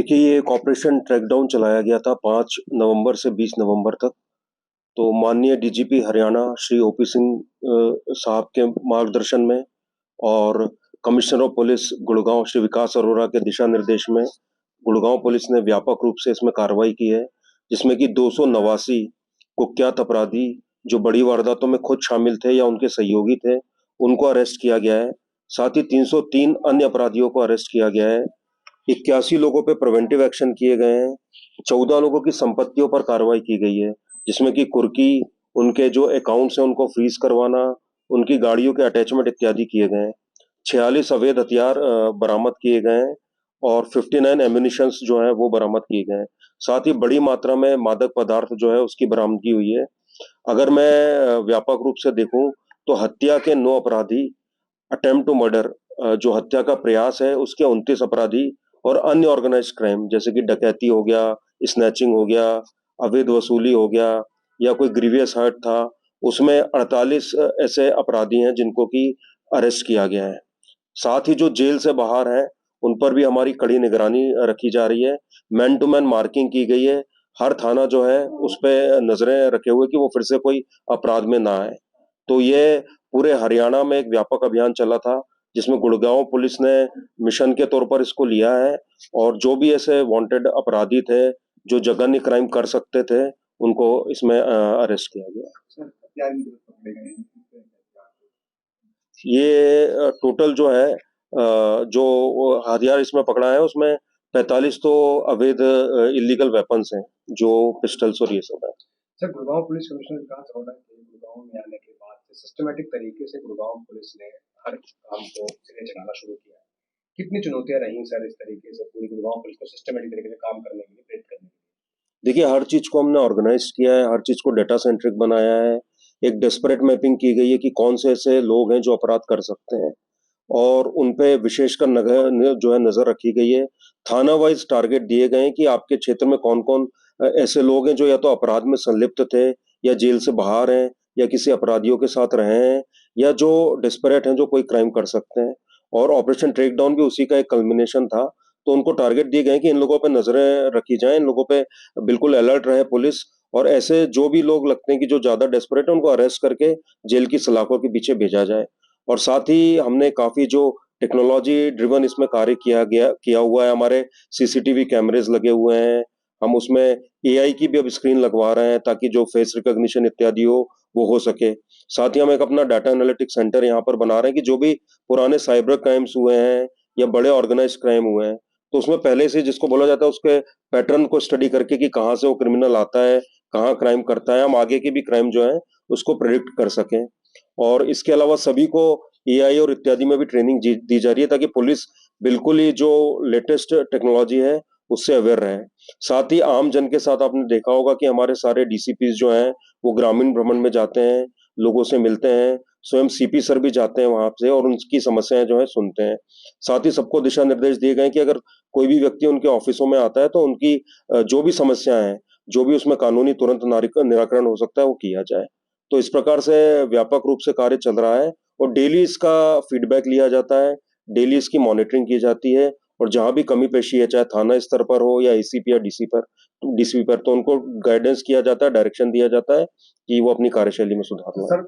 देखिए, ये एक ऑपरेशन ट्रैकडाउन चलाया गया था 5 नवंबर से 20 नवंबर तक। तो माननीय डीजीपी हरियाणा श्री ओपी सिंह साहब के मार्गदर्शन में और commissioner of police Gurgaon Shri Vikas Arora के दिशा निर्देश में गुड़गांव पुलिस ने व्यापक रूप से इसमें कार्रवाई की है, जिसमें कि 289 कुख्यात अपराधी जो बड़ी वारदातों में खुद शामिल थे या उनके सहयोगी थे, उनको अरेस्ट किया गया है। साथ ही 303 अन्य अपराधियों को अरेस्ट किया गया है। 81 लोगों पे प्रिवेंटिव एक्शन किए गए हैं। 14 लोगों की संपत्तियों पर कार्रवाई की गई है, जिसमें कि कुर्की, उनके जो अकाउंट्स हैं उनको फ्रीज करवाना, उनकी गाड़ियों के अटैचमेंट इत्यादि किए गए हैं। 46 अवैध हथियार बरामद किए गए हैं और 59 एम्यूनिशंस जो है वो बरामद किए गए हैं। साथ ही बड़ी मात्रा में मादक पदार्थ जो है उसकी बरामदगी हुई है। अगर मैं व्यापक रूप से देखूं तो हत्या के 9 अपराधी, अटेम्प्ट टू मर्डर जो हत्या का प्रयास है उसके 29 अपराधी और अन्य ऑर्गेनाइज्ड क्राइम जैसे कि डकैती हो गया, स्नैचिंग हो गया, अवैध वसूली हो गया या कोई ग्रीवियस हर्ट था, उसमें 48 ऐसे अपराधी हैं जिनको कि अरेस्ट किया गया है। साथ ही जो जेल से बाहर हैं उन पर भी हमारी कड़ी निगरानी रखी जा रही है। मैन टू मैन मार्किंग की गई है। हर थाना जो है उस पे नजरें रखे हुए कि वो फिर से कोई अपराध में ना आए। तो ये पूरे हरियाणा में एक व्यापक अभियान चला था, जिसमें गुड़गांव पुलिस ने मिशन के तौर पर इसको लिया है और जो भी ऐसे वांटेड अपराधी थे जो जघन्य क्राइम कर सकते थे उनको इसमें अरेस्ट किया गया। सर, हथियार भी पकड़े गए हैं। ये टोटल जो है जो हथियार इसमें पकड़ा है उसमें 45 तो अवैध इलीगल वेपन्स हैं, जो पिस्टल्स और ये सब है। सर, गुड़गांव पुलिस कमिश्नर विकास अरोड़ा के गुड़गांव में आने के बाद से सिस्टमेटिक तरीके से गुड़गांव पुलिस ने हर काम को सिरे चढ़ाना शुरू किया है। कितनी चुनौतियां रही सर इस तरीके से पूरी गुड़गांव पुलिस को सिस्टमेटिक तरीके से काम करने के लिए प्रेरित करने के देखिए, हर चीज को हमने ऑर्गेनाइज किया है, हर चीज को डेटा सेंट्रिक बनाया है। एक डेस्परेट मैपिंग की गई है कि कौन से ऐसे लोग हैं जो अपराध कर सकते हैं और उन पे विशेषकर जो है नजर रखी गई है। थाना वाइज टारगेट दिए गए हैं कि आपके क्षेत्र में कौन कौन ऐसे लोग हैं जो या तो अपराध में संलिप्त थे या जेल से बाहर हैं या किसी अपराधियों के साथ रहे हैं या जो डिस्परेट हैं जो कोई क्राइम कर सकते हैं। और ऑपरेशन ट्रेकडाउन भी उसी का एक कल्मिनेशन था। तो उनको टारगेट दिए गए कि इन लोगों पे नजरें रखी जाएं, इन लोगों पे बिल्कुल अलर्ट रहे पुलिस, और ऐसे जो भी लोग लगते हैं कि जो ज्यादा डेस्परेट है उनको अरेस्ट करके जेल की सलाखों के पीछे भेजा जाए। और साथ ही हमने काफी जो टेक्नोलॉजी ड्रिवन इसमें कार्य किया हुआ है। हमारे सीसीटीवी कैमरेज लगे हुए हैं। हम उसमें एआई की भी अब स्क्रीन लगवा रहे हैं ताकि जो फेस रिकॉग्निशन इत्यादि हो वो हो सके। साथ ही हम एक अपना डाटा एनालिटिक्स सेंटर यहाँ पर बना रहे हैं कि जो भी पुराने साइबर क्राइम्स हुए हैं या बड़े ऑर्गेनाइज क्राइम हुए हैं, तो उसमें पहले से जिसको बोला जाता है उसके पैटर्न को स्टडी करके कि कहाँ से वो क्रिमिनल आता है, कहाँ क्राइम करता है, हम आगे के भी क्राइम जो है उसको प्रिडिक्ट कर सकें। और इसके अलावा सभी को एआई और इत्यादि में भी ट्रेनिंग दी जा रही है ताकि पुलिस बिल्कुल ही जो लेटेस्ट टेक्नोलॉजी है उससे अवेयर रहे। साथ ही आम जन के साथ आपने देखा होगा कि हमारे सारे डीसीपी जो हैं वो ग्रामीण भ्रमण में जाते हैं, लोगों से मिलते हैं। स्वयं सीपी सर भी जाते हैं वहां से और उनकी समस्याएं जो है सुनते हैं। साथ ही सबको दिशा निर्देश दिए गए हैं कि अगर कोई भी व्यक्ति उनके ऑफिसों में आता है तो उनकी जो भी समस्याएं हैं, जो भी उसमें कानूनी तुरंत निराकरण हो सकता है वो किया जाए। तो इस प्रकार से व्यापक रूप से कार्य चल रहा है और डेली इसका फीडबैक लिया जाता है, डेली इसकी मॉनिटरिंग की जाती है। और जहां भी कमी पेशी है, चाहे थाना स्तर पर हो या एसीपी या डीसीपी पर, तो उनको गाइडेंस किया जाता है, डायरेक्शन दिया जाता है कि वो अपनी कार्यशैली में सुधार लाए। लिए सर